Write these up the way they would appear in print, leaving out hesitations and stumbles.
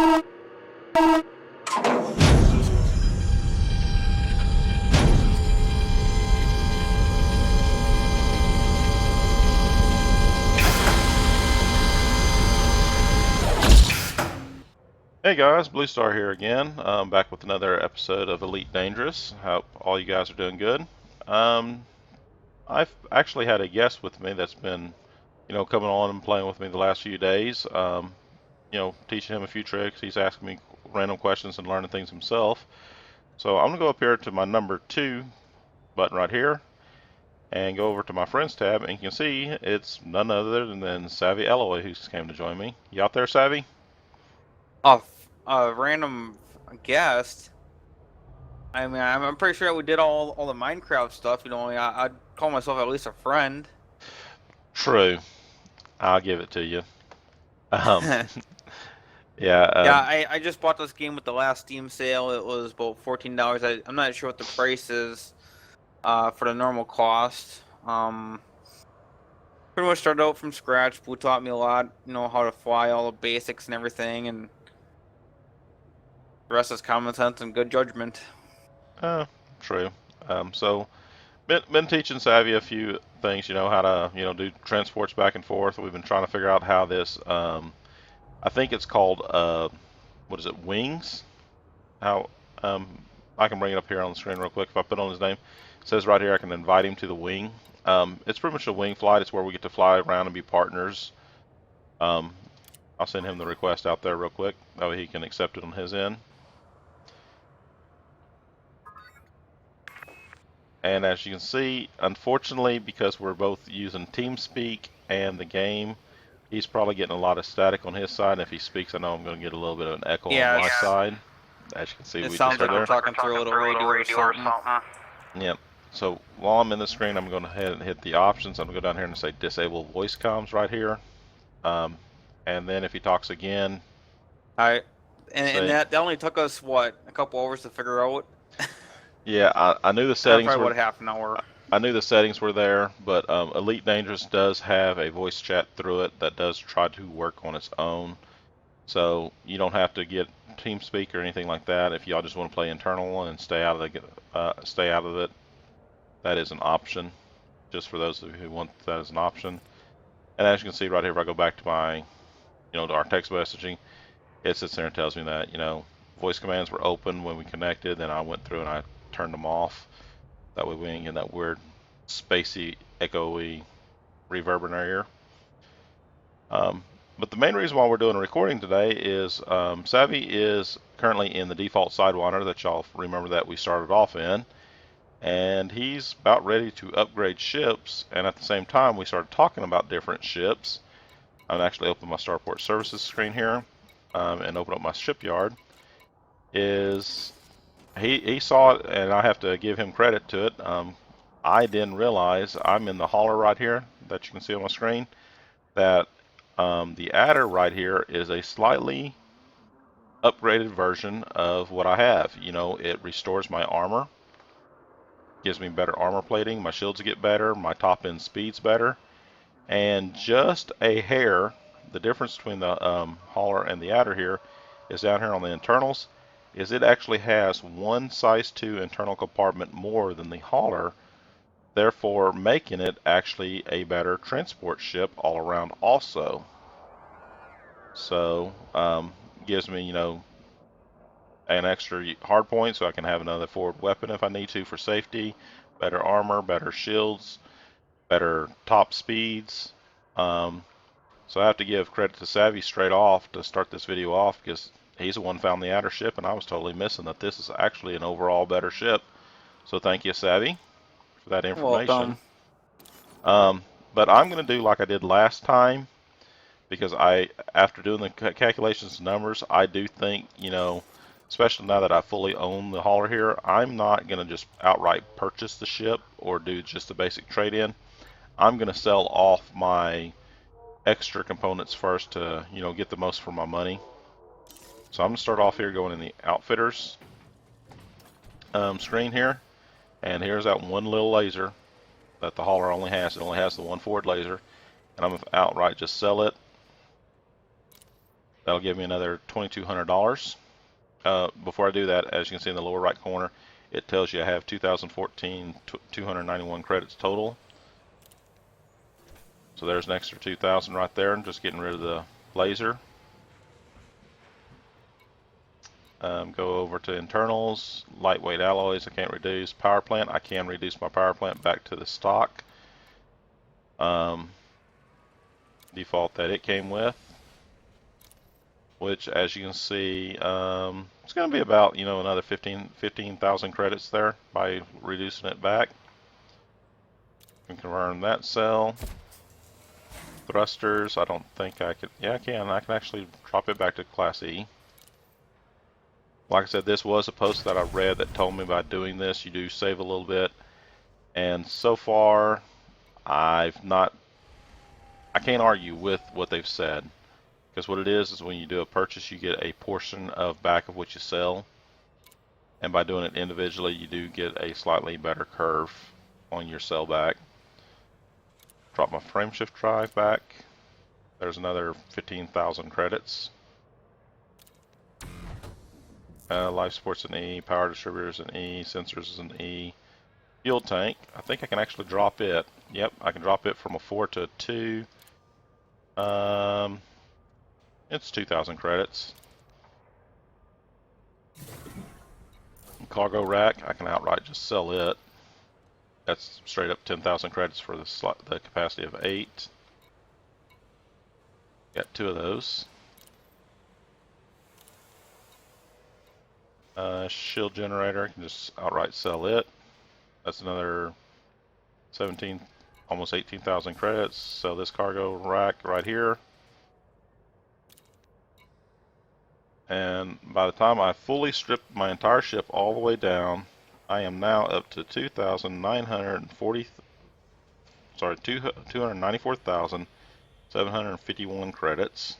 Hey guys, Blue Star here again. Back with another episode of Elite Dangerous. Hope all you guys are doing good. I've actually had a guest with me that's been, coming on and playing with me the last few days. Teaching him a few tricks. He's asking me random questions and learning things himself. So I'm gonna go up here to my number 2 button right here and go over to my friends tab, and you can see it's none other than SavvyAlloy who just came to join me. You out there, Savvy? A random guest. I mean, I'm pretty sure we did all the Minecraft stuff. I'd call myself at least a friend. True. I'll give it to you. Yeah, Yeah. I just bought this game with the last Steam sale. It was about $14. I'm not sure what the price is for the normal cost. Pretty much started out from scratch. Boo taught me a lot, how to fly, all the basics and everything, and the rest is common sense and good judgment. True. So been teaching Savvy a few things, how to, do transports back and forth. We've been trying to figure out how this, I think it's called, what is it, wings? How, I can bring it up here on the screen real quick. If I put on his name, it says right here I can invite him to the wing. It's pretty much a wing flight. It's where we get to fly around and be partners. I'll send him the request out there real quick. That way he can accept it on his end. And as you can see, unfortunately, because we're both using TeamSpeak and the game, he's probably getting a lot of static on his side. And if he speaks, I know I'm going to get a little bit of an echo on my side. As you can see, It we sounds just like heard we're talking through a little radio or something. Yep. So while I'm in the screen, I'm going to head and hit the options. I'm going to go down here and say disable voice comms right here. And then if he talks again, And that only took us what, a couple hours to figure out. Yeah, I knew the settings probably were about half an hour. I knew the settings were there, but Elite Dangerous does have a voice chat through it that does try to work on its own. So you don't have to get TeamSpeak or anything like that. If y'all just want to play internal and stay out of it, that is an option. Just for those of you who want that as an option. And as you can see right here, if I go back to my, to our text messaging, it sits there and tells me that, voice commands were open when we connected. Then I went through and I turned them off. That way we ain't getting that weird spacey, echoey reverb in our ear. But the main reason why we're doing a recording today is Savvy is currently in the default Sidewinder that y'all remember that we started off in. And he's about ready to upgrade ships. And at the same time, we started talking about different ships. I'm actually opening my Starport Services screen here and open up my shipyard. He saw it, and I have to give him credit to it. I didn't realize I'm in the hauler right here that you can see on my screen, that the adder right here is a slightly upgraded version of what I have. It restores my armor, gives me better armor plating, my shields get better, my top end speed's better, and just a hair, the difference between the hauler and the adder here is down here on the internals. Is it actually has one size 2 internal compartment more than the hauler, therefore making it actually a better transport ship all around also. So gives me, an extra hard point so I can have another forward weapon if I need to for safety, better armor, better shields, better top speeds. So I have to give credit to Savvy straight off to start this video off, because he's the one who found the adder ship, and I was totally missing that this is actually an overall better ship. So thank you, Savvy, for that information. Welcome. But I'm going to do like I did last time, because after doing the calculations and numbers, I do think, especially now that I fully own the hauler here, I'm not going to just outright purchase the ship or do just a basic trade-in. I'm going to sell off my extra components first to, get the most for my money. So I'm going to start off here going in the outfitters screen here, and here's that one little laser that the hauler only has. It only has the one forward laser, and I'm going to outright just sell it. That'll give me another $2,200. Before I do that, as you can see in the lower right corner, it tells you I have 2014 291 credits total. So there's an extra 2,000 right there. I'm just getting rid of the laser. Go over to internals, lightweight alloys, I can't reduce. Power plant, I can reduce my power plant back to the stock default that it came with, which as you can see, it's going to be about, another 15,000 credits there by reducing it back. Can confirm that cell. Thrusters, I don't think I could, yeah I can actually drop it back to Class E. Like I said, this was a post that I read that told me by doing this you do save a little bit, and so far I can't argue with what they've said, because what it is when you do a purchase you get a portion of back of what you sell, and by doing it individually you do get a slightly better curve on your sell back. Drop my frame shift drive back, there's another 15,000 credits. Life support's an E, power distributors an E, sensors is an E. Fuel tank, I think I can actually drop it. Yep, I can drop it from a 4 to a 2. It's 2,000 credits. Cargo rack, I can outright just sell it. That's straight up 10,000 credits for the capacity of 8. Got 2 of those. Shield generator, I can just outright sell it. That's another 17, almost 18,000 credits. Sell this cargo rack right here. And by the time I fully strip my entire ship all the way down, I am now up to 294,751 credits.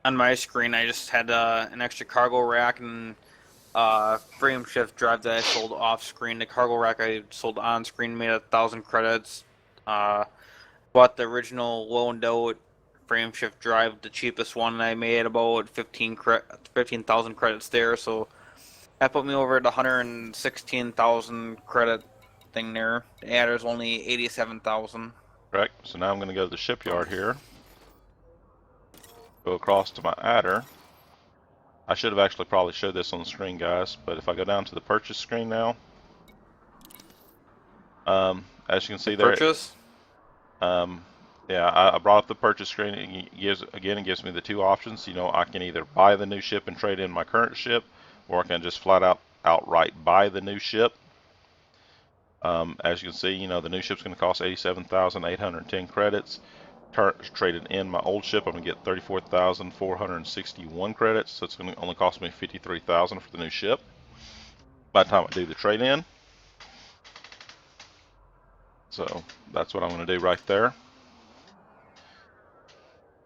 On my screen, I just had an extra cargo rack and frame shift drive that I sold off screen. The cargo rack I sold on screen made 1,000 credits. Bought the original low and out frame shift drive, the cheapest one, and I made about 15,000 credits there. So that put me over at the 116,000 credit thing there. The adder's only 87,000. Correct. So now I'm going to go to the shipyard here. Go across to my adder. I should have actually probably showed this on the screen, guys, but if I go down to the purchase screen now, as you can see there, Purchase? yeah, I brought up the purchase screen. It gives me the 2 options. I can either buy the new ship and trade in my current ship, or I can just outright buy the new ship. As you can see, the new ship's going to cost 87,810 credits. Traded in my old ship, I'm going to get 34,461 credits, so it's going to only cost me 53,000 for the new ship by the time I do the trade-in. So that's what I'm going to do right there.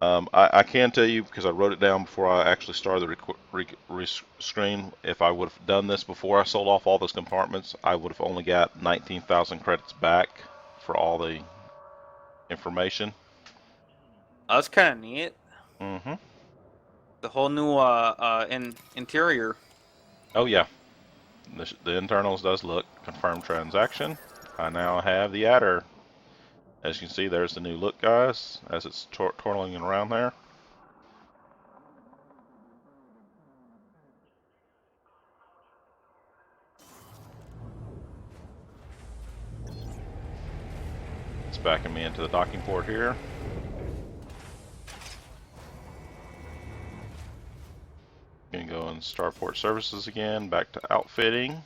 I can tell you, because I wrote it down before I actually started the screen, if I would have done this before I sold off all those compartments, I would have only got 19,000 credits back for all the information. That's kind of neat. Mm-hmm. The whole new interior. Oh yeah, the internals does look. Confirmed transaction. I now have the adder. As you can see, there's the new look, guys, as it's twirling around there. It's backing me into the docking port here. Gonna go in Starport Services again, back to outfitting.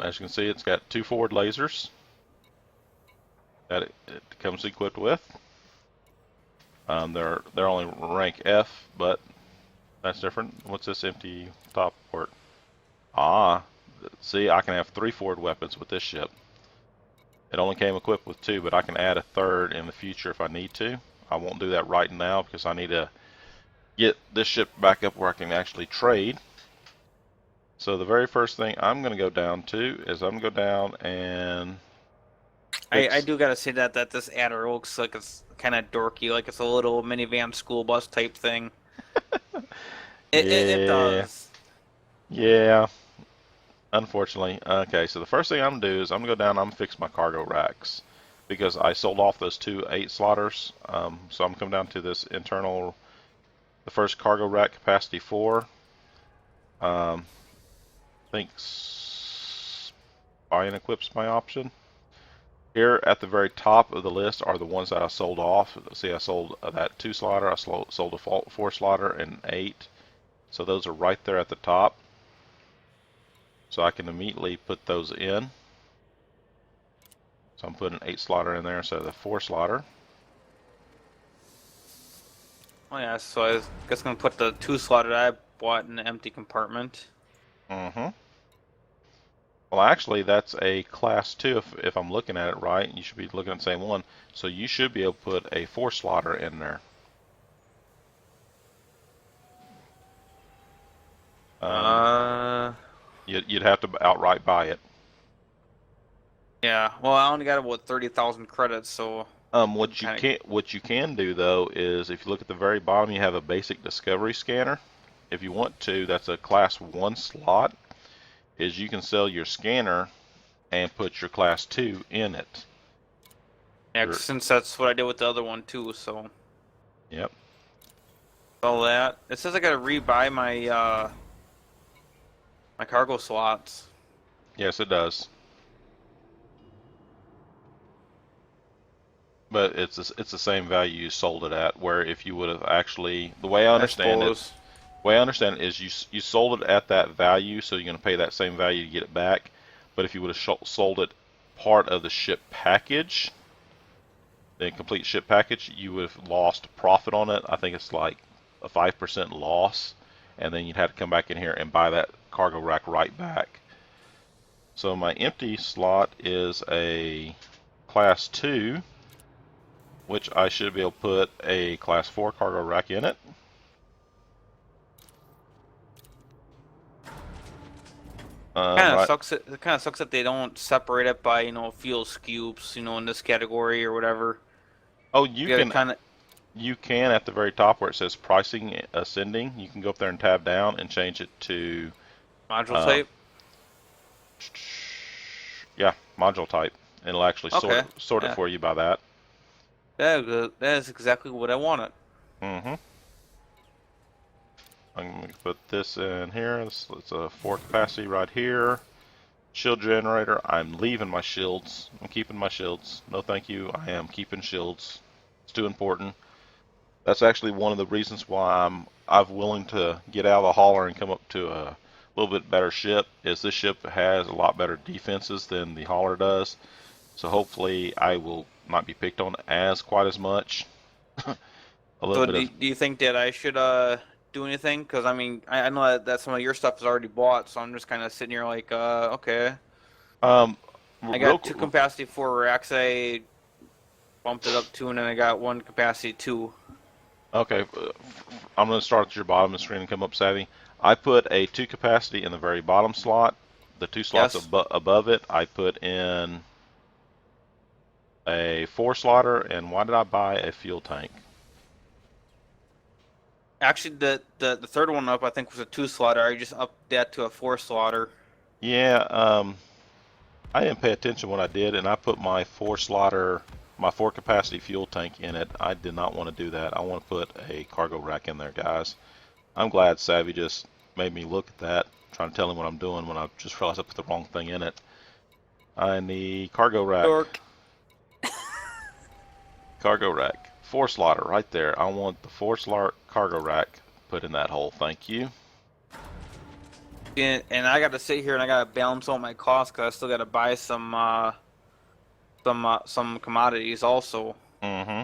As you can see, it's got 2 forward lasers that it comes equipped with. They're only rank F, but that's different. What's this empty top port? See, I can have 3 forward weapons with this ship. It only came equipped with 2, but I can add a 3rd in the future if I need to. I won't do that right now because I need to get this ship back up where I can actually trade. So the very first thing I'm going to go down to is I'm going to go down and I Fix. do gotta say that this adder looks like it's kind of dorky, like it's a little minivan school bus type thing. It Yeah, does. yeah. Unfortunately. Okay, so the first thing I'm gonna do is I'm gonna go down. I'm gonna fix my cargo racks because I sold off those two 8 slotters. So I'm coming down to this internal, the first cargo rack capacity 4. I think buy and equip's my option. Here at the very top of the list are the ones that I sold off. See, I sold that 2 slotter, I sold a 4 slotter, and 8. So those are right there at the top. So I can immediately put those in. So I'm putting an 8 slotter in there instead of the 4 slotter. Oh yeah, so I was just gonna put the 2 slot that I bought in the empty compartment. Mm-hmm. Well, actually, that's a class 2 if I'm looking at it right. You should be looking at the same one. So you should be able to put a 4 slotter in there. Um, Uh, you'd have to outright buy it. yeah. Well, I only got about 30,000 credits, so I'm What you kind can do though is if you look at the very bottom, you have a basic discovery scanner. If you want to, that's a class 1 slot. Is you can sell your scanner and put your class 2 in it. of, yeah, since that's what I did with the other one too. So Yep. all that. It says I gotta rebuy my cargo slots. Yes, it does. But it's the same value you sold it at. Where if you would have actually, the way I I understand it, suppose. the way I understand it is you sold it at that value, so you're going to pay that same value to get it back. But if you would have sold it part of the ship package, the complete ship package, you would have lost profit on it. I think it's like a 5% loss, and then you'd have to come back in here and buy that cargo rack right back. So my empty slot is a class 2, which I should be able to put a class 4 cargo rack in it. Kind of Right. sucks. It kind of sucks that they don't separate it by fuel scoops, in this category or whatever. Oh, You gotta kind of you can at the very top where it says pricing ascending, you can go up there and tab down and change it to module uh, type. yeah, module type. And it'll actually Okay. sort it Yeah. for you by that. That is exactly what I wanted. Mm-hmm. I'm going to put this in here. It's a 4 capacity right here. Shield generator. I'm leaving my shields. I'm keeping my shields. No, thank you. I am keeping shields. It's too important. That's actually one of the reasons why I'm willing to get out of the hauler and come up to a little bit better ship. Is this ship has a lot better defenses than the hauler does. So hopefully I will not be picked on as quite as much. A little So bit of do you think that I should do anything? Because I mean, I know that some of your stuff is already bought, so I'm just kind of sitting here like, okay. um I real got two capacity 4 racks. I bumped it up 2, and then I got one capacity 2. okay. I'm going to start at your bottom of the screen and come up, Savvy. I put a 2 capacity in the very bottom slot. The 2 slots Yes. above it, I put in a 4 slotter. And why did I buy a fuel tank? Actually, the third one up I think was a 2 slotter. I just upped that to a 4 slotter. Yeah, I didn't pay attention when I did, and I put my 4 slotter, my 4 capacity fuel tank in it. I did not want to do that. I want to put a cargo rack in there, guys. I'm glad Savvy just made me look at that, trying to tell him what I'm doing when I just realized I put the wrong thing in it. I need cargo rack. Dork. Cargo rack. 4 slotter right there. I want the 4 slot cargo rack put in that hole. Thank you. And I got to sit here and I got to balance all my costs because I still got to buy some commodities also. Mm-hmm.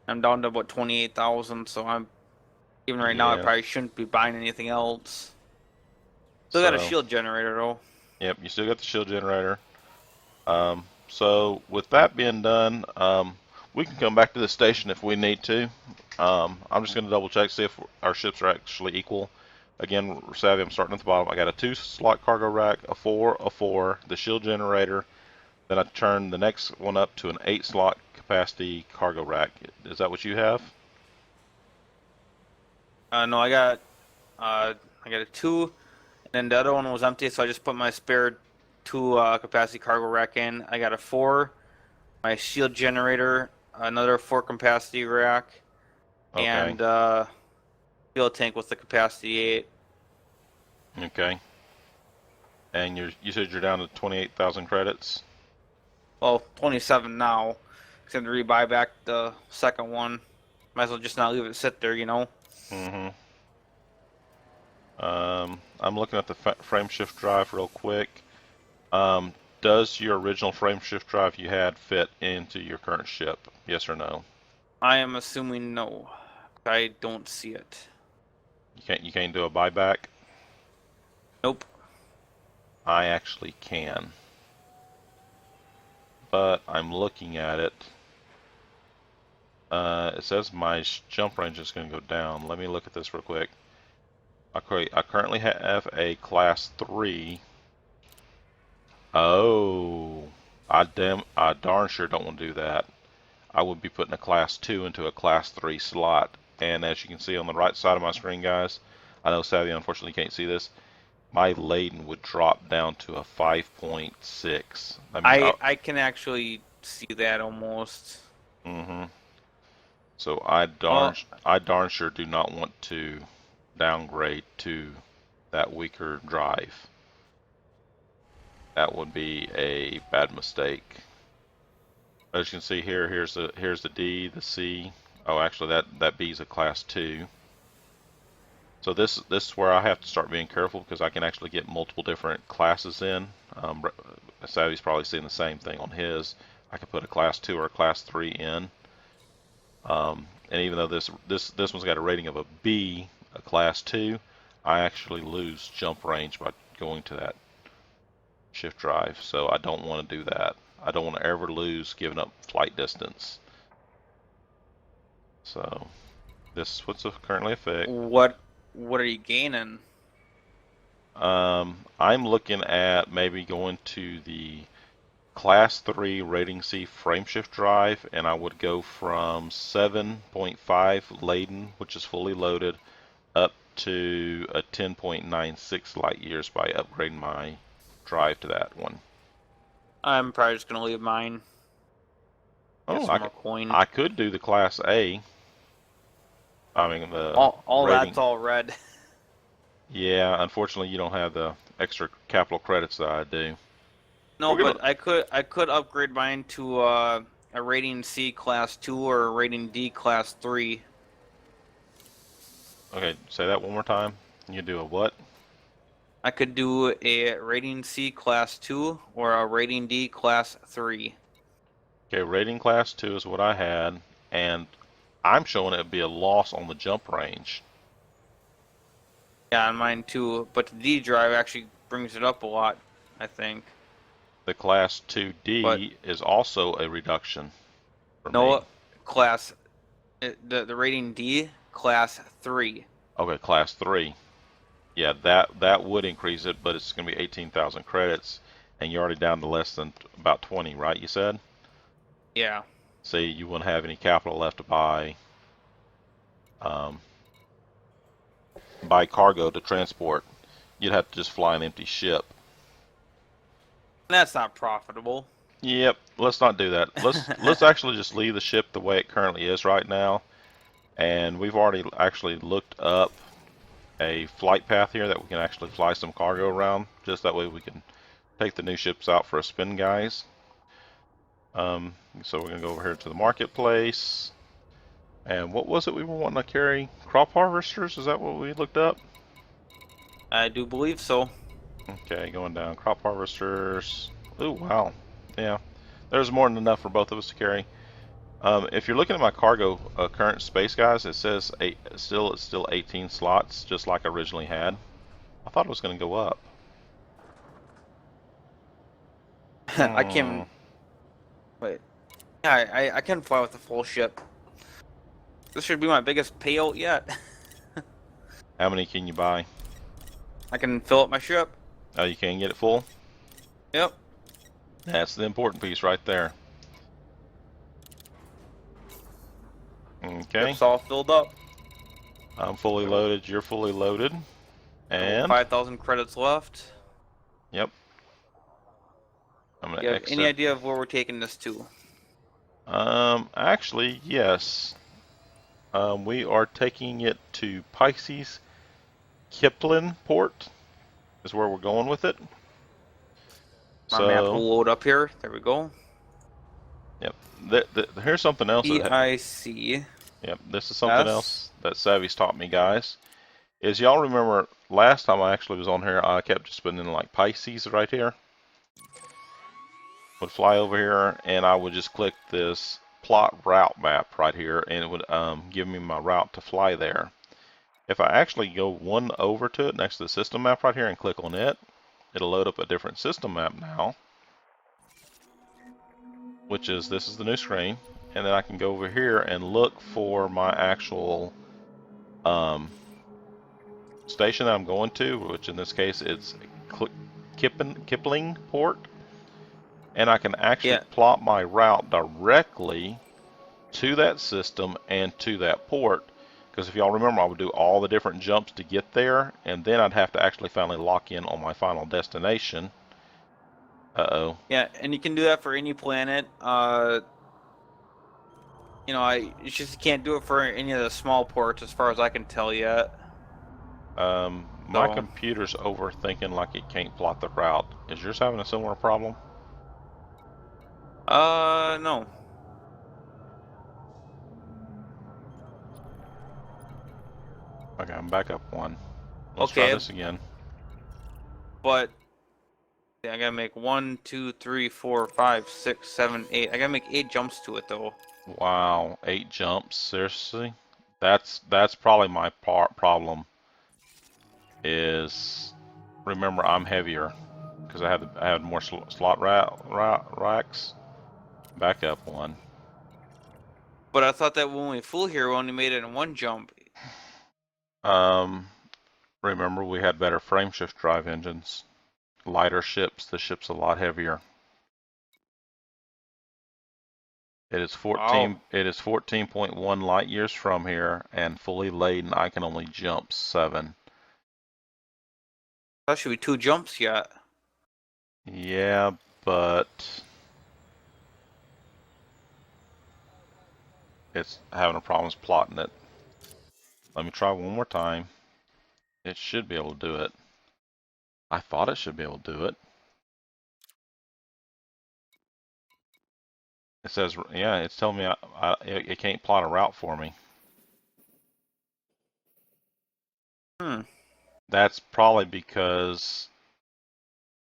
I'm down to about 28,000, so I'm even right now I Yeah. probably shouldn't be buying anything else. Still got a So, shield generator though. yep, you still got the shield generator. So with that being done, we can come back to the station if we need to. I'm just going to double check, see if our ships are actually equal. Again, Savvy, I'm starting at the bottom. I got a 2 slot cargo rack, a 4, the shield generator, Then I turned the next one up to an 8-slot capacity cargo rack. Is that what you have? No, I got a 2, and then the other one was empty, so I just put my spare 2 capacity cargo rack in. I got a 4, my shield generator, another 4 capacity rack, Okay. and fuel tank with the capacity 8. Okay. And you said you're down to 28,000 credits? Well, 27 now. Except to rebuy back the second one. Might as well just not leave it sit there, you know? Mm-hmm. I'm looking at the frame shift drive real quick. Um, does your original frame shift drive you had fit into your current ship? Yes or no? I am assuming no. I don't see it. You can't do a buyback? Nope. I actually can. But I'm looking at it. It says my jump range is going to go down. Let me look at this real quick. Okay, I currently have a class 3. Oh, I darn sure don't want to do that. I would be putting a class 2 into a class 3 slot. And as you can see on the right side of my screen, guys, I know Savvy unfortunately can't see this. My laden would drop down to a 5.6. That means I can actually see that almost. mm-hmm. So I Well, darn sure do not want to downgrade to that weaker drive. That would be a bad mistake. As you can see here, here's the D, the C. Oh, actually that B is a class 2. So this is where I have to start being careful because I can actually get multiple different classes in. Savvy's probably seeing the same thing on his. I could put a class 2 or a class 3 in. And even though this one's got a rating of a B, a class 2, I actually lose jump range by going to that shift drive. So I don't want to do that. I don't want to ever lose giving up flight distance. So this is what's currently a fix. what are you gaining? I'm looking at maybe going to the Class 3 Rating C frameshift drive, and I would go from 7.5 laden, which is fully loaded, up to a 10.96 light years by upgrading my drive to that one. I'm probably just gonna leave mine. Get Oh, some more coin. I could do the Class A. I mean the All rating. that's all red. Yeah, unfortunately you don't have the extra capital credits that I do. No, We're gonna. but I could upgrade mine to a rating C class 2 or a rating D class 3. Okay, say that one more time. You do a what? I could do a rating C class 2 or a rating D class 3. Okay, rating class 2 is what I had, and I'm showing it would be a loss on the jump range. Yeah, on mine too, but the D drive actually brings it up a lot, I think. The class But 2D is also a reduction for me. no, class the rating D class 3. Okay, class 3. Yeah, that would increase it, but it's going to be 18,000 credits, and you're already down to less than about 20, right? You said? Yeah. Say you wouldn't have any capital left to um, buy cargo to transport. You'd have to just fly an empty ship. That's not profitable. Yep, let's not do that. Let's actually just leave the ship the way it currently is right now. And we've already actually looked up a flight path here that we can actually fly some cargo around. Just that way we can take the new ships out for a spin, guys. So we're gonna go over here to the marketplace. And what was it we were wanting to carry? Crop harvesters? Is that what we looked up? I do believe so. Okay, going down. Crop harvesters. Ooh, wow. Yeah, there's more than enough for both of us to carry. If you're looking at my cargo current space, guys, it says it's still 18 slots, just like I originally had. I thought it was going to go up. I Hmm. can wait. Yeah, I can fly with a full ship. This should be my biggest payout yet. How many can you buy? I can fill up my ship. Oh, you can get it full? Yep. That's the important piece right there. Okay, Ship's all filled up. I'm fully loaded. You're fully loaded. So And, 5,000 credits left. yep, I'm going Do you to have any exit. idea of where we're taking this to? Actually, yes. We are taking it to Pisces Kipling Port is where we're going with it. My map So, will load up here. There we go. yep. Here's something else that, PICS. yep, this is something else that Savvy's taught me, guys. Is y'all remember last time I actually was on here, I kept just putting in like Pisces right here. Would fly over here, and I would just click this plot route map right here, and it would give me my route to fly there. If I actually go one over to it next to the system map right here and click on it, it'll load up a different system map now, which is this is the new screen, and then I can go over here and look for my actual station that I'm going to, which in this case it's Kipling Port, and I can actually Yeah, plot my route directly to that system and to that port. Because if y'all remember, I would do all the different jumps to get there, and then I'd have to actually finally lock in on my final destination. Uh-oh. yeah, and you can do that for any planet. It's just you can't do it for any of the small ports, as far as I can tell yet. My So, computer's overthinking like it can't plot the route. Is yours having a similar problem? no. Okay, I'm back up one. Let's try Okay, this again. but yeah, I gotta make 1, 2, 3, 4, 5, 6, 7, 8. I gotta make 8 jumps to it though. Wow, 8 jumps, seriously? That's probably my problem is, remember I'm heavier because I had more slot racks. Back up one. But I thought that when we flew here, we only made it in 1 jump. Um, remember we had better frameshift drive engines, lighter ships. The ship's a lot heavier. It is Wow, 14. It is 14.1 light years from here, and fully laden, I can only jump 7. that should be 2 jumps yet. Yeah, but it's having a problems plotting it. Let me try one more time. It should be able to do it. I thought it should be able to do it. It says, yeah, it's telling me it can't plot a route for me. Hmm. That's probably because,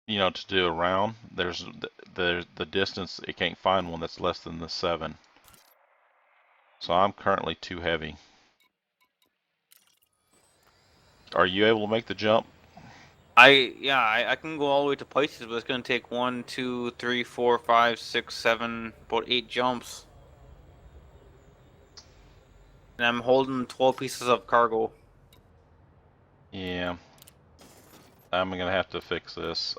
to do a round, there's the distance, it can't find one that's less than the 7. So I'm currently too heavy. Are you able to make the jump? I can go all the way to places, but it's gonna take 1, 2, 3, 4, 5, 6, 7, about 8 jumps. And I'm holding 12 pieces of cargo. Yeah, I'm gonna have to fix this.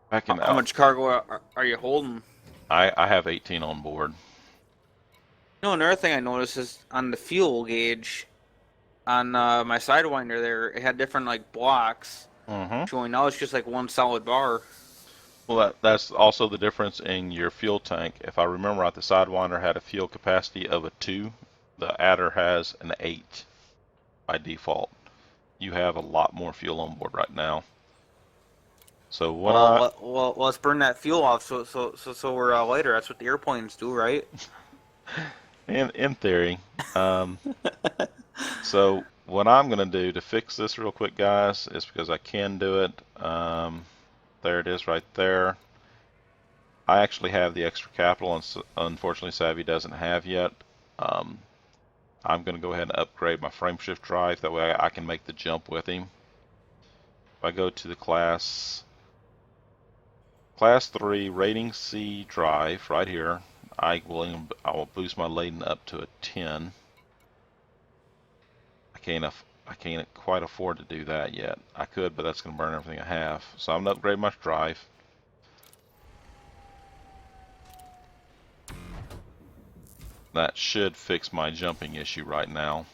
Back in How out, much cargo are you holding? I have 18 on board. Another thing I noticed is on the fuel gauge on my Sidewinder there, it had different like blocks Mm-hmm. showing. Now it's just like one solid bar. Well, that's also the difference in your fuel tank. If I remember right, the Sidewinder had a fuel capacity of a 2. The Adder has an 8 by default. You have a lot more fuel on board right now. So what Let's burn that fuel off so we're lighter. That's what the airplanes do, right? in theory, um, so what I'm gonna do to fix this real quick, guys, is because I can do it. There it is right there. I actually have the extra capital, and unfortunately Savvy doesn't have yet. Um, I'm going to go ahead and upgrade my frameshift drive. That way I can make the jump with him. If I go to the class 3 rating C drive right here, I will boost my laden up to a 10. I can't quite afford to do that yet. I could, but that's going to burn everything I have. So I'm going to upgrade my drive. That should fix my jumping issue right now.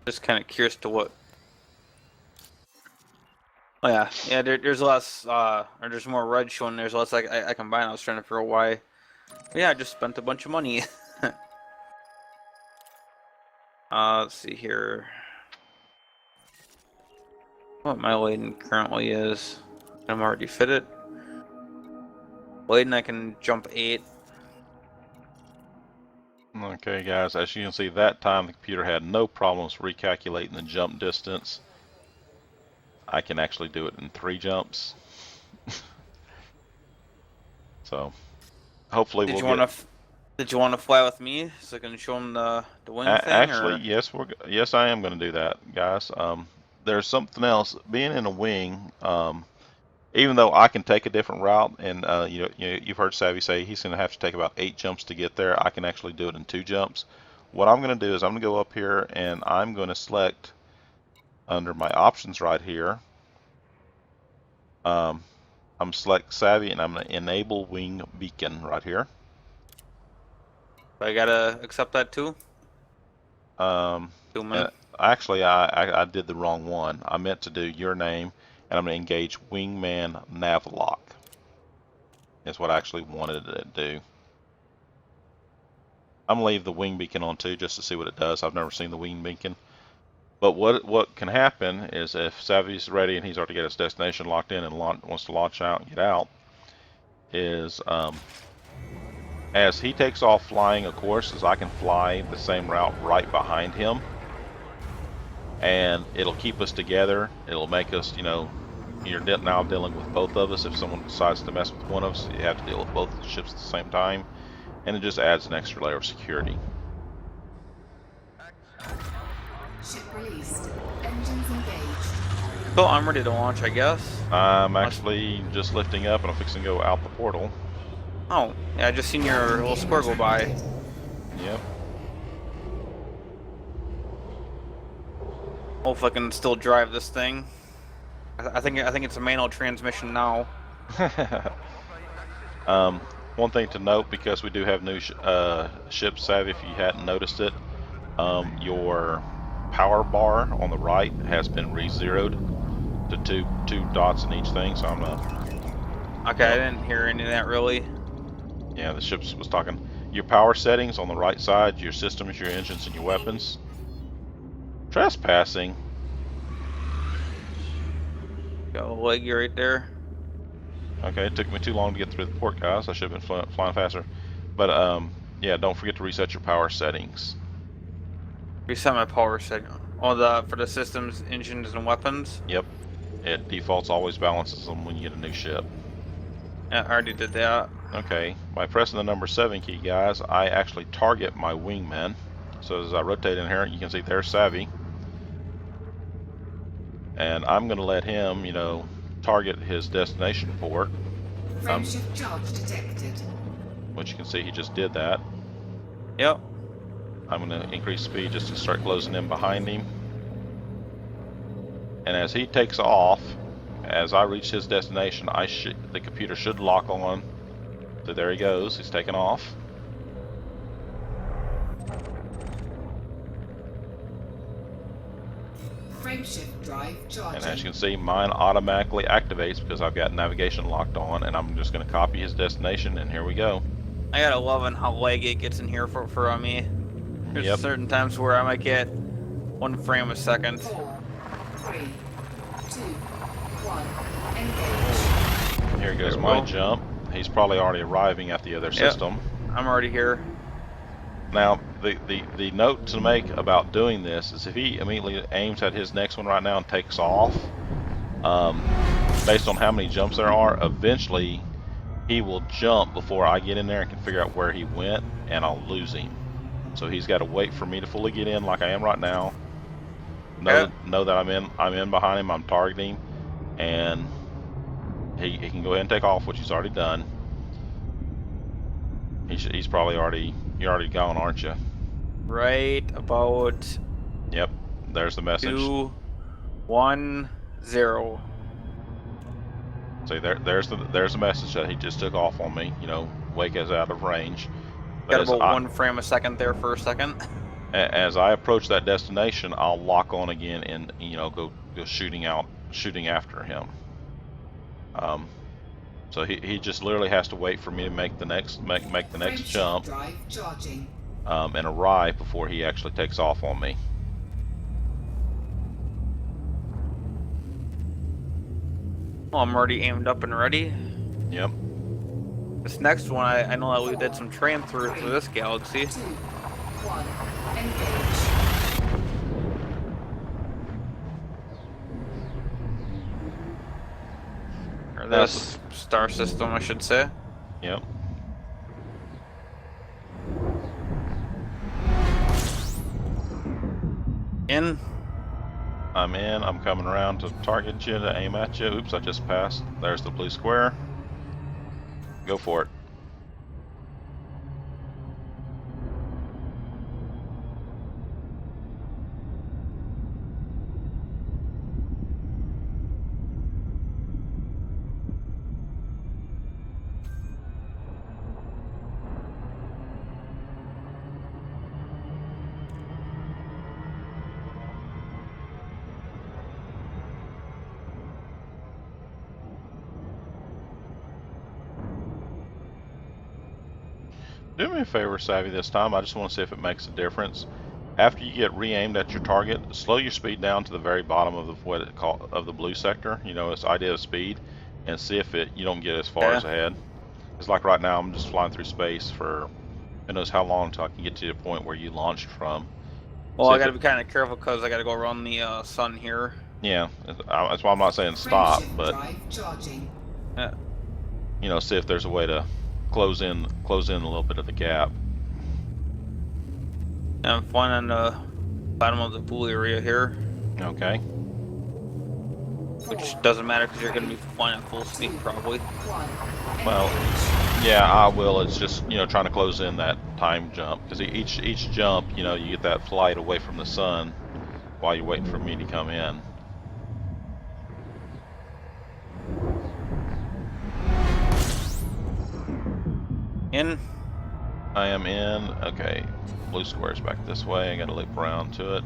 Just kind of curious to what. Oh yeah, yeah. There's less, or there's more red showing. There's less I can buy. And I was trying to figure out why. But yeah, I just spent a bunch of money. Let's see here. What my laden currently is. I'm already fitted. Laden, I can jump 8. Okay, guys, as you can see, that time the computer had no problems recalculating the jump distance. I can actually do it in 3 jumps. So, hopefully Did we'll you get. want to? Did you want to fly with me so I can show him the wing thing, Actually, or? yes, yes, I am going to do that, guys. There's something else. Being in a wing, even though I can take a different route, and you've heard Savvy say he's going to have to take about 8 jumps to get there. I can actually do it in 2 jumps. What I'm going to do is I'm going to go up here and I'm going to select under my options right here. I'm select Savvy and I'm going to enable wing beacon right here. I gotta accept that too. And actually, I did the wrong one. I meant to do your name, and I'm going to engage wingman nav lock. Is what I actually wanted to do. I'm gonna leave the wing beacon on too, just to see what it does. I've never seen the wing beacon. But what can happen is if Savvy's ready and he's already got his destination locked in and wants to launch out and get out, is as he takes off flying, of course, as I can fly the same route right behind him, and it'll keep us together. It'll make us, you're now dealing with both of us. If someone decides to mess with one of us, you have to deal with both ships at the same time, and it just adds an extra layer of security. Ship released. Engines engaged. So I'm ready to launch, I guess. I'm actually just lifting up and I'm fixing to go out the portal. Oh, yeah, I just seen your little square go by. Yep. Hopefully I can still drive this thing. I think it's a manual transmission now. One thing to note, because we do have new ship Savvy, if you hadn't noticed it, your power bar on the right has been re-zeroed to two dots in each thing. So I'm gonna. Okay, I didn't hear any of that really. Yeah, the ship was talking. Your power settings on the right side, your systems, your engines, and your weapons. Trespassing. Got a leggy right there. Okay, it took me too long to get through the port, guys. I should have been flying faster. But yeah, don't forget to reset your power settings. Reset my power setting. Oh, for the systems, engines, and weapons. Yep, it defaults always balances them when you get a new ship. Yeah, I already did that. Okay, by pressing the number 7 key, guys, I actually target my wingman. So as I rotate in here, you can see there's Savvy. And I'm going to let him, target his destination port. Frameshift charge detected. Which you can see he just did that. Yep. I'm going to increase speed just to start closing in behind him. And as he takes off, as I reach his destination, the computer should lock on. So there he goes. He's taking off. Frameshift drive charging. And as you can see, mine automatically activates because I've got navigation locked on, and I'm just going to copy his destination, and here we go. I gotta love how laggy it gets in here for me. There's certain times where I might get 1 frame a second. 4, 3, 2, 1. Engage. Here goes my jump. He's probably already arriving at the other system. I'm already here. Now, the note to make about doing this is if he immediately aims at his next one right now and takes off, based on how many jumps there are, eventually he will jump before I get in there and can figure out where he went, and I'll lose him. So he's got to wait for me to fully get in like I am right now. Know that I'm in behind him, I'm targeting, and he can go ahead and take off, which he's already done. He's probably you're already gone, aren't you? Right about. Yep, there's the message. 2, 1, 0. See, there's the message that he just took off on me. wake is out of range. But Got about 1 frame a second there for a second. as I approach that destination, I'll lock on again and go shooting after him. So he just literally has to wait for me to make the next jump Drive charging. and arrive before he actually takes off on me. Well, I'm already aimed up and ready. Yep. This next one, I know that we did some train through this galaxy. 2, 1, engage. Or this star system, I should say. Yep. In. I'm in. I'm coming around to target you, to aim at you. Oops, I just passed. There's the blue square. Go for it. Do me a favor, Savvy, this time. I just want to see if it makes a difference. After you get re-aimed at your target, slow your speed down to the very bottom of the blue sector. You know, its idea of speed, and see if you don't get as far as ahead. It's like right now, I'm just flying through space for who knows how long until I can get to the point where you launched from. Well, I gotta be kind of careful because I gotta go around the sun here. Yeah, that's why I'm not saying stop, but Drive charging. see if there's a way to close in a little bit of the gap. I'm flying on the bottom of the pool area here. Okay. Which doesn't matter because you're going to be flying at full speed probably. Well, yeah, I will. It's just trying to close in that time jump, because each jump, you get that flight away from the sun while you're waiting for me to come in. In. I am in. Okay, blue square's back this way. I got to loop around to it.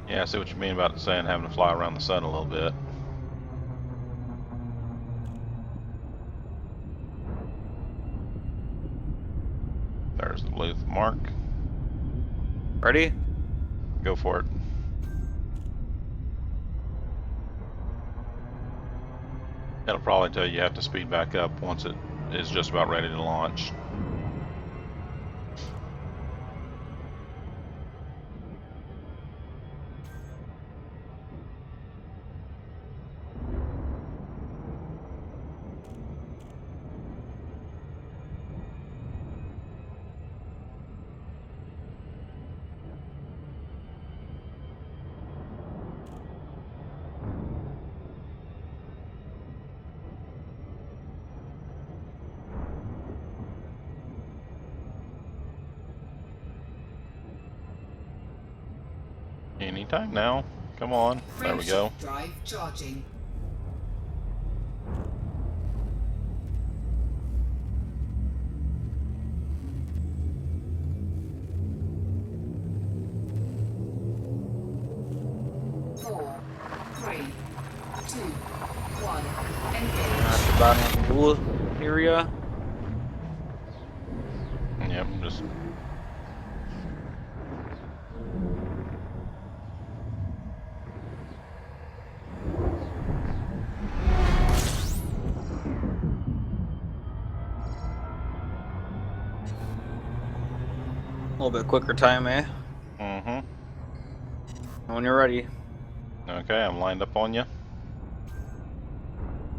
Yeah, I see what you mean about saying having to fly around the sun a little bit. There's the blue mark. Ready? Go for it. It'll probably tell you have to speed back up once it is just about ready to launch. Anytime now. Come on. There we go. Drive charging. Four, three, two, one, At engage. the bottom of the pool area. Yep, just A little bit quicker time, eh? When you're ready. Okay, I'm lined up on you.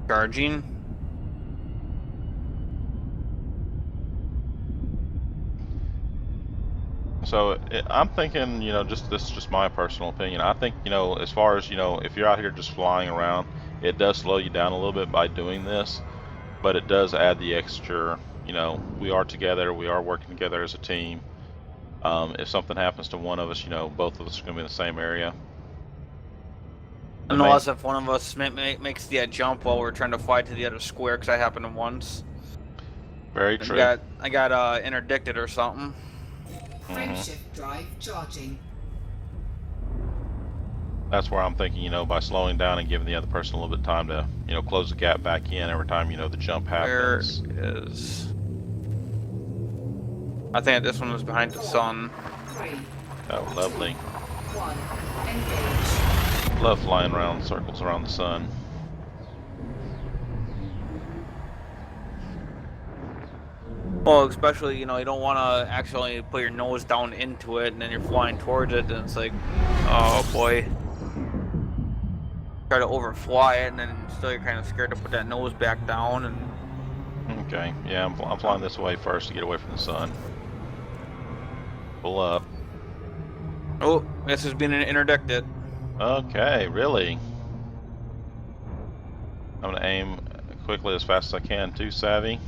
Charging. So I'm thinking, this is just my personal opinion. I think, as far as, if you're out here just flying around, it does slow you down a little bit by doing this, but it does add the extra, we are together, we are working together as a team. If something happens to one of us, both of us are going to be in the same area. The main, Unless if one of us makes the jump while we're trying to fly to the other square, because that happened once. very I true. got interdicted or something. Frameshift drive charging. That's where I'm thinking, by slowing down and giving the other person a little bit of time to, close the gap back in every time, the jump Where happens. is? I think this one was behind the sun. 3, Oh, lovely. 1. Engage. Love flying around in circles around the sun. Well, especially you don't want to actually put your nose down into it, and then you're flying towards it, and it's like, oh boy. Try to overfly it, and then still you're kind of scared to put that nose back down. And Okay, yeah, I'm flying this way first to get away from the sun. Pull up. oh, this has been interdicted. Okay, really? I'm gonna aim quickly as fast as I can to Savvy.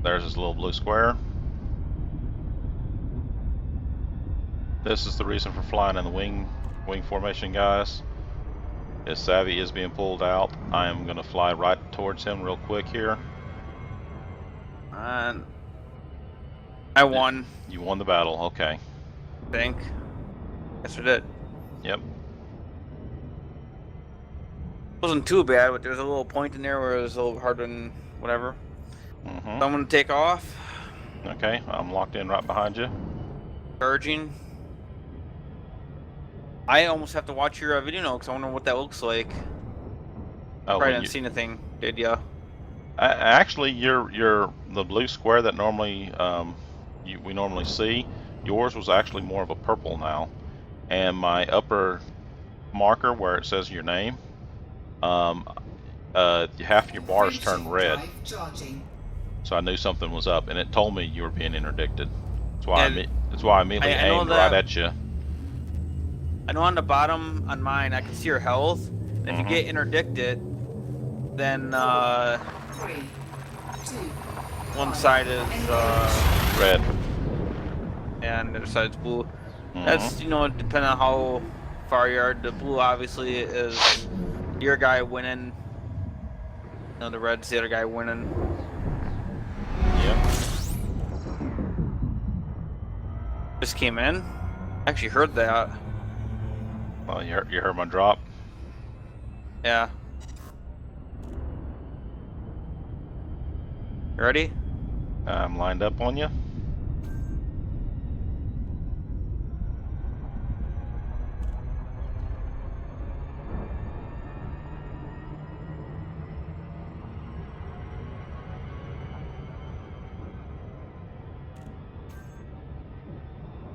There's his little blue square. This is the reason for flying in the wing formation, guys. As Savvy is being pulled out, I am gonna fly right towards him real quick here. And I won. You won the battle, okay. I think. Yes, I did. Yep. Wasn't too bad, but there's a little point in there where it was a little harder than whatever. So I'm gonna take off. Okay, I'm locked in right behind you. Charging. I almost have to watch your video now because I wonder what that looks like. Oh, Probably didn't see anything, did ya? actually, you're the blue square that normally we normally see. Yours was actually more of a purple now, and my upper marker where it says your name, half your bars turned red. Drive charging. So I knew something was up, and it told me you were being interdicted. That's And why I immediately I know aimed that- right at you. I know on the bottom on mine I can see your health. And if you get interdicted, then 3, 2, one side is Red. and the other side's blue. That's depending on how far you are. The blue obviously is your guy winning. The red's the other guy winning. Yep. Just came in. Actually heard that. Well, you heard my drop. Yeah. You ready? I'm lined up on you.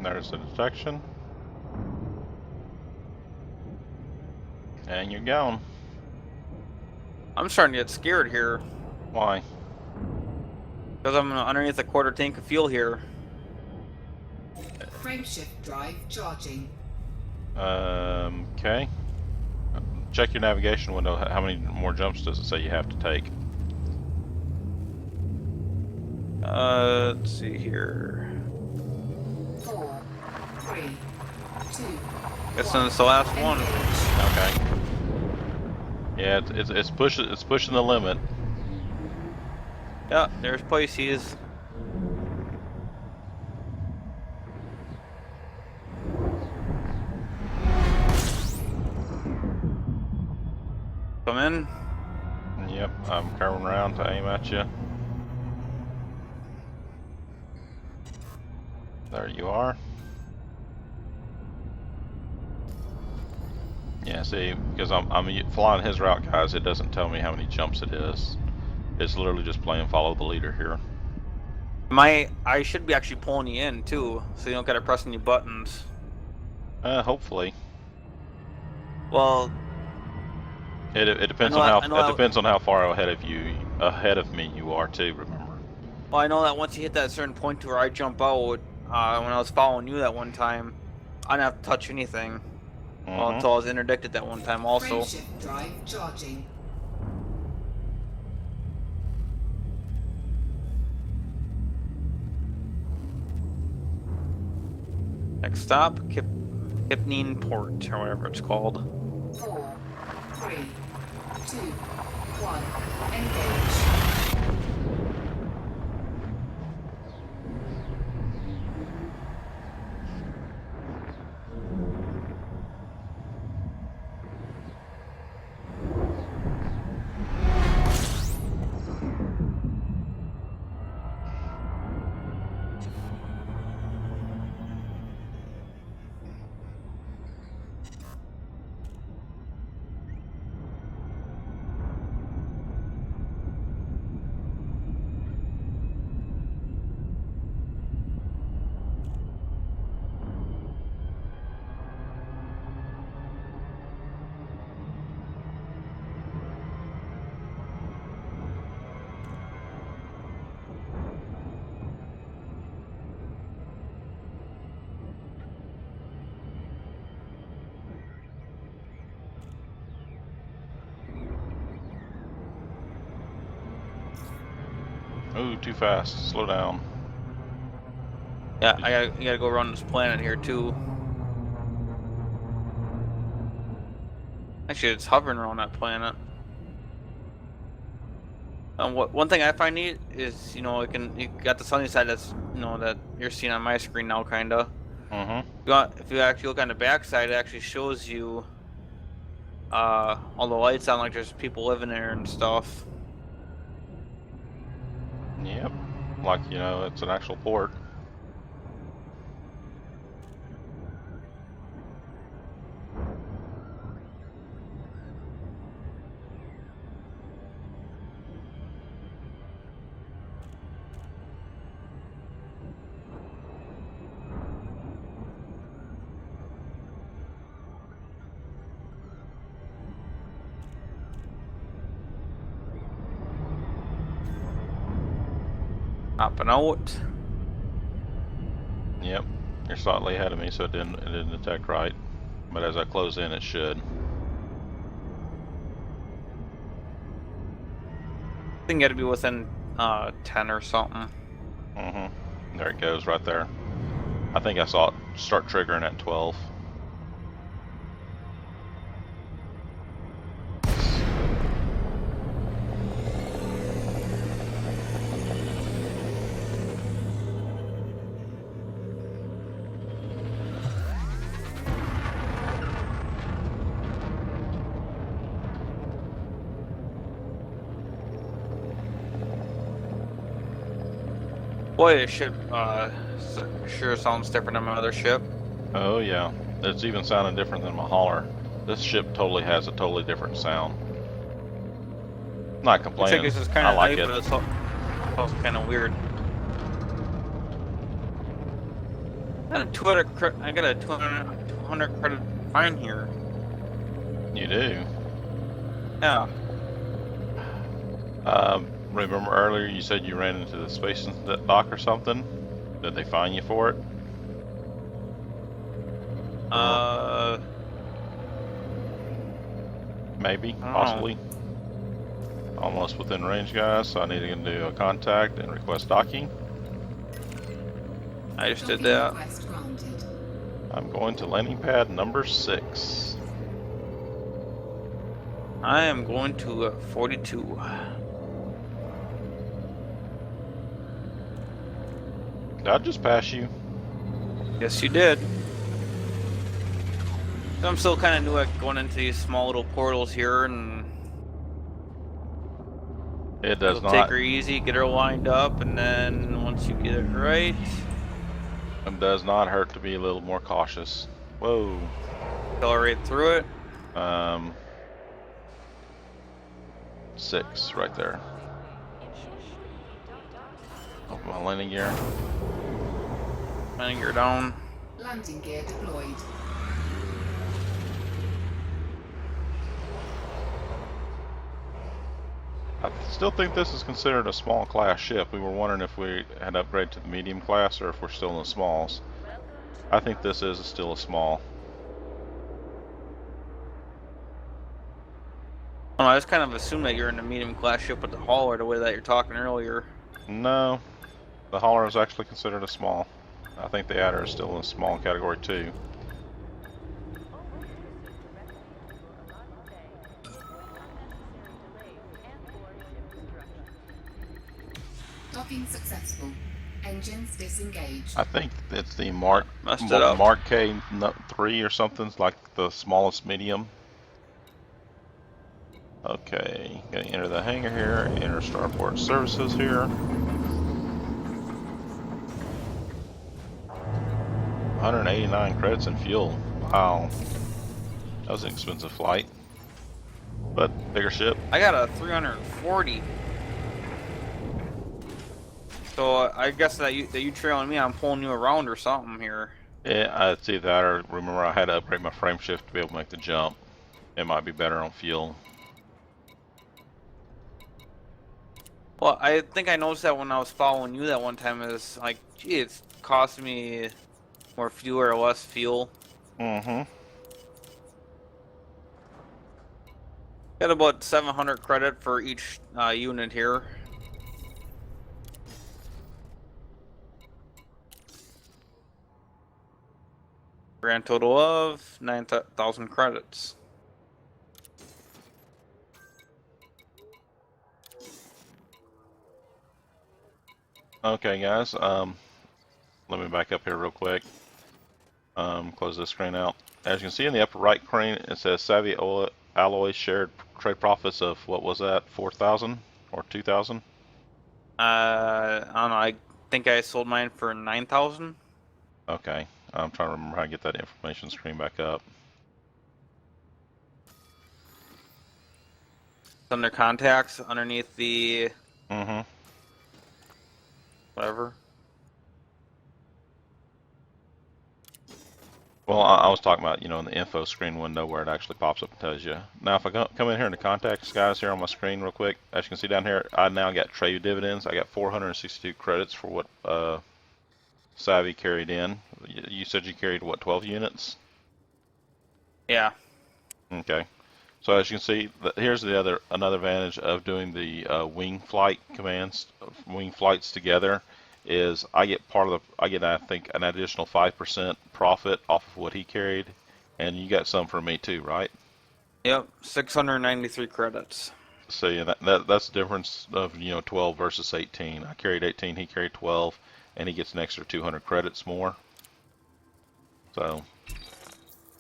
There's the detection. And you're gone. I'm starting to get scared here Why? because I'm underneath a quarter tank of fuel here. Frameshift drive charging. Okay. Check your navigation window. How many more jumps does it say you have to take? Let's see here. 4, 3, 2. Guess it's the last one. Okay. Yeah, it's pushing the limit. Yeah, there's Pisces. Come in. Yep, I'm curving around to aim at you. There you are. Yeah, see, because I'm flying his route, guys, it doesn't tell me how many jumps it is. It's literally just playing follow the leader here. I should be actually pulling you in too, so you don't gotta press any buttons. Hopefully. Well, It depends depends on how far ahead of me you are too. Remember. I know that once you hit that certain point to where I jump out, when I was following you that one time, I didn't have to touch anything. Well, until I was interdicted that one time also. Frameshift drive charging. Next stop, Hypnine Port, or whatever it's called. 4, 3, 2, 1. Engage. Ooh, too fast. Slow down. Yeah, you gotta go around this planet here too. Actually, it's hovering around that planet. One thing I find neat is, you got the sunny side that's, that you're seeing on my screen now, kinda. If you actually look on the back side, it actually shows you all the lights on, like there's people living there and stuff. Yep. Like, it's an actual port. Hopping out. Yep. You're slightly ahead of me, so it didn't detect right. But as I close in, it should. I think you gotta be within 10 or something. There it goes right there. I think I saw it start triggering at 12. Boy, this ship sure sounds different than my other ship. Oh yeah, it's even sounding different than my hauler. This ship totally has a totally different sound. Not complaining. It's kind I of like nice, it. but it's also kind of weird. I got a 200 credit fine here. You do. Yeah. Remember earlier you said you ran into the space dock or something? Did they fine you for it? Maybe, possibly. Almost within range, guys, so I need to do a contact and request docking. I just did that. I'm going to landing pad number 6. I am going to 42. Did I just pass you? Yes, you did. I'm still kind of new at going into these small little portals here, and It does not. take her easy, get her lined up, and then once you get it right, It does not hurt to be a little more cautious. Whoa. accelerate through it. 6 right there. Open my landing gear. Landing gear down. Landing gear deployed. I still think this is considered a small class ship. We were wondering if we had upgraded to the medium class or if we're still in the smalls. I think this is still a small. Oh, I just kind of assumed that you're in a medium class ship with the hauler the way that you're talking earlier. No, the hauler is actually considered a small. I think the adder is still in a small category too. Docking successful. Engines disengaged. I think it's the Mark Messed it up. Mark K3 or something. It's like the smallest medium. Okay, gonna enter the hangar here. Enter starport services here. 189 credits in fuel. Wow, that was an expensive flight, but bigger ship. I got a 340. So I guess that you trailing me, I'm pulling you around or something here. Yeah, I'd see that, or remember I had to upgrade my frame shift to be able to make the jump. It might be better on fuel. Well, I think I noticed that when I was following you that one time. Is like, gee, it's costing me more fuel or less fuel. Mm-hmm. Got about 700 credit for each unit here. Grand total of 9,000 credits. Okay, guys. Let me back up here real quick. Close this screen out. As you can see in the upper right screen, it says SavvyAlloy shared trade profits of, what was that, 4,000 or 2,000? I don't know. I think I sold mine for 9,000. Okay, I'm trying to remember how to get that information screen back up. It's under contacts, underneath the Mm-hmm. whatever. Well, I was talking about, in the info screen window where it actually pops up and tells you. Now, if I come in here into contacts, guys, here on my screen real quick, as you can see down here, I now got trade dividends. I got 462 credits for what Savvy carried in. You said you carried, what, 12 units? Yeah. Okay. So as you can see, here's another advantage of doing the wing flight commands, wing flights together, is I get I think an additional 5% profit off of what he carried, and you got some for me too, right? Yep. 693 credits. So yeah, that's the difference of 12 versus 18. I carried 18, he carried 12, and he gets an extra 200 credits more. So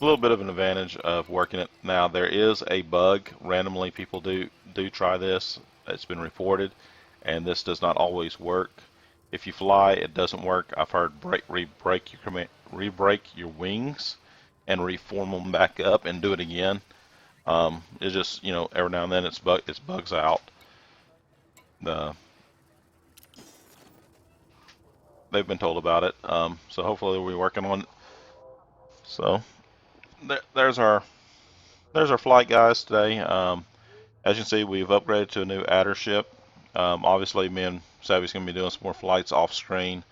a little bit of an advantage of working it. Now there is a bug. Randomly, people do try this. It's been reported, and this does not always work. If you fly, it doesn't work. I've heard re-break your wings and reform them back up and do it again. It's just every now and then it bugs out. They've been told about it. So hopefully we'll be working on it. So there's our flight, guys, today. As you can see, we've upgraded to a new adder ship. Obviously, me and Savvy's going to be doing some more flights off screen,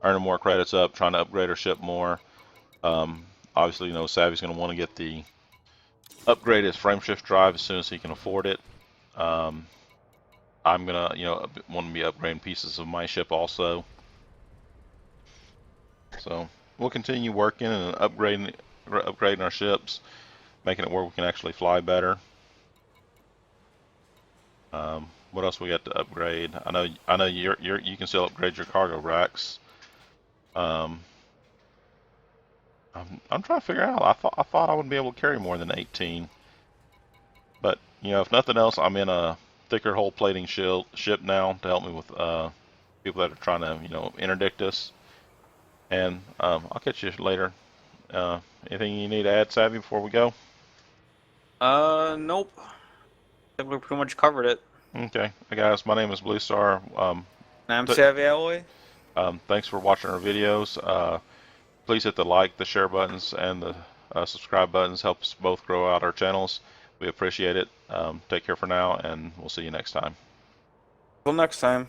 earning more credits up, trying to upgrade our ship more. Obviously, Savvy's going to want to get the upgraded frame shift drive as soon as he can afford it. I'm going to, want to be upgrading pieces of my ship also. So we'll continue working and upgrading our ships, making it where we can actually fly better. What else we got to upgrade? I know you can still upgrade your cargo racks. I'm trying to figure out. I thought I wouldn't be able to carry more than 18. But if nothing else, I'm in a thicker hull plating ship now to help me with people that are trying to interdict us. And I'll catch you later. Anything you need to add, Savvy, before we go? Nope. I think we pretty much covered it. Okay, hey guys, my name is Blue Star. And I'm SavvyAlloy. Thanks for watching our videos. Please hit the like, the share buttons, and the subscribe buttons. Help us both grow out our channels. We appreciate it. Take care for now, and we'll see you next time. Till next time.